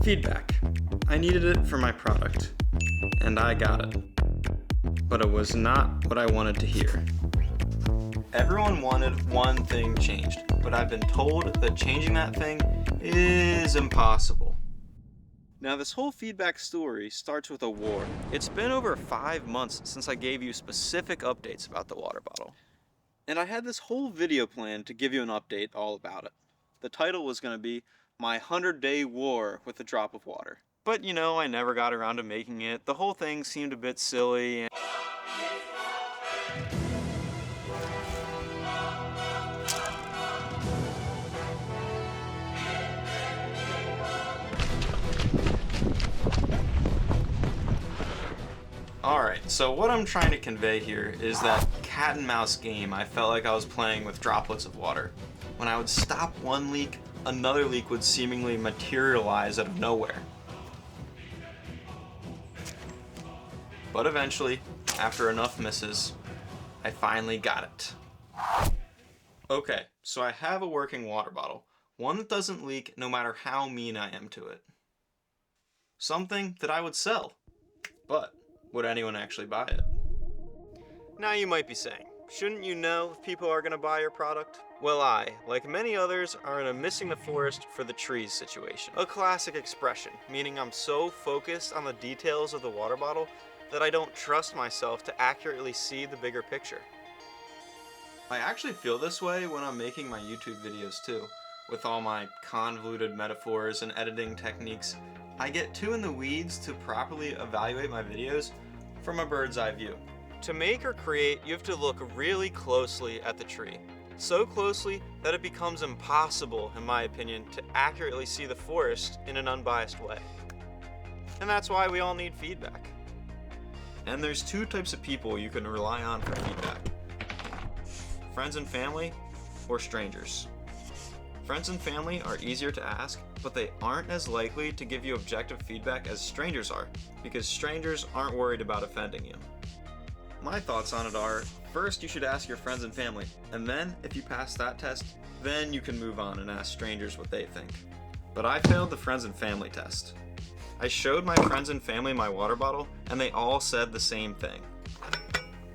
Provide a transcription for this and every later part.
Feedback. I needed it for my product, and I got it. But it was not what I wanted to hear. Everyone wanted one thing changed, but I've been told that changing that thing is impossible. Now this whole feedback story starts with a war. It's been over 5 months since I gave you specific updates about the water bottle. And I had this whole video planned to give you an update all about it. The title was going to be My 100-Day War with a Drop of Water. But you know, I never got around to making it. The whole thing seemed a bit silly and Alright, so what I'm trying to convey here is that cat and mouse game I felt like I was playing with droplets of water. When I would stop one leak, another leak would seemingly materialize out of nowhere. But eventually, after enough misses, I finally got it. Okay, so I have a working water bottle, one that doesn't leak no matter how mean I am to it. Something that I would sell, but would anyone actually buy it? Now you might be saying, shouldn't you know if people are going to buy your product? Well, I, like many others, are in a missing the forest for the trees situation. A classic expression, meaning I'm so focused on the details of the water bottle that I don't trust myself to accurately see the bigger picture. I actually feel this way when I'm making my YouTube videos too. With all my convoluted metaphors and editing techniques, I get too in the weeds to properly evaluate my videos from a bird's eye view. To make or create, you have to look really closely at the tree. So closely that it becomes impossible, in my opinion, to accurately see the forest in an unbiased way. And that's why we all need feedback. And there's two types of people you can rely on for feedback. Friends and family, or strangers. Friends and family are easier to ask, but they aren't as likely to give you objective feedback as strangers are, because strangers aren't worried about offending you. My thoughts on it are, first you should ask your friends and family, and then if you pass that test, then you can move on and ask strangers what they think. But I failed the friends and family test. I showed my friends and family my water bottle, and they all said the same thing.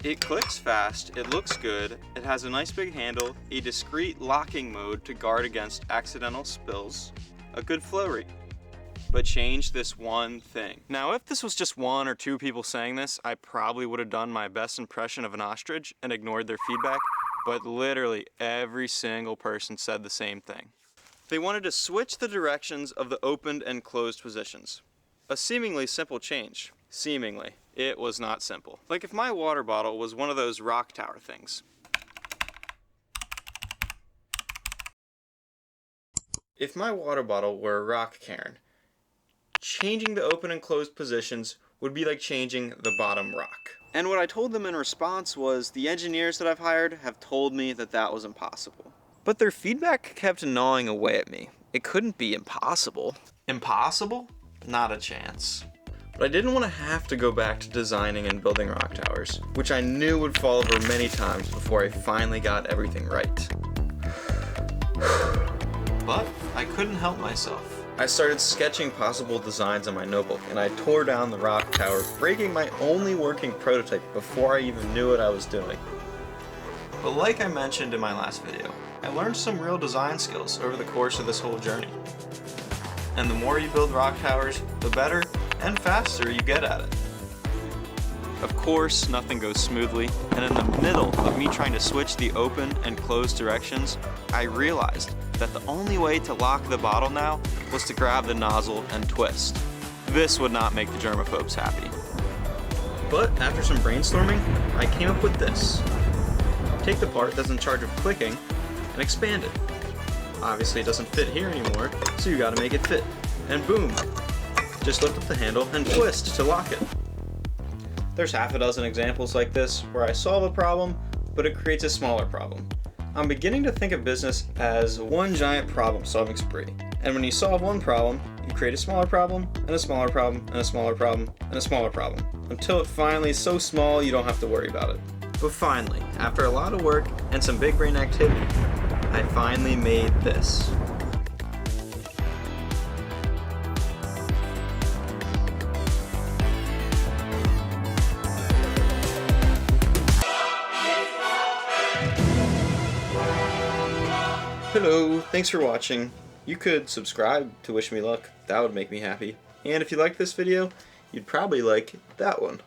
It clicks fast, it looks good, it has a nice big handle, a discreet locking mode to guard against accidental spills, a good flow rate. But change this one thing. Now if this was just one or two people saying this, I probably would have done my best impression of an ostrich and ignored their feedback, but literally every single person said the same thing. They wanted to switch the directions of the opened and closed positions. A seemingly simple change. Seemingly. It was not simple. Like if my water bottle was one of those rock tower things. If my water bottle were a rock cairn, changing the open and closed positions would be like changing the bottom rock. And what I told them in response was, the engineers that I've hired have told me that that was impossible. But their feedback kept gnawing away at me. It couldn't be impossible. Impossible? Not a chance. But I didn't want to have to go back to designing and building rock towers, which I knew would fall over many times before I finally got everything right. But I couldn't help myself. I started sketching possible designs on my notebook, and I tore down the rock tower, breaking my only working prototype before I even knew what I was doing. But like I mentioned in my last video, I learned some real design skills over the course of this whole journey. And the more you build rock towers, the better and faster you get at it. Of course, nothing goes smoothly, and in the middle of me trying to switch the open and closed directions, I realized that the only way to lock the bottle now was to grab the nozzle and twist. This would not make the germaphobes happy. But after some brainstorming, I came up with this. Take the part that's in charge of clicking and expand it. Obviously it doesn't fit here anymore, so you gotta make it fit. And boom! Just lift up the handle and twist to lock it. There's half a dozen examples like this where I solve a problem, but it creates a smaller problem. I'm beginning to think of business as one giant problem-solving spree. And when you solve one problem, you create a smaller problem, and a smaller problem, and a smaller problem, and a smaller problem, until it finally is so small you don't have to worry about it. But finally, after a lot of work and some big brain activity, I finally made this. Hello, thanks for watching. You could subscribe to wish me luck. That would make me happy. And if you liked this video, you'd probably like that one.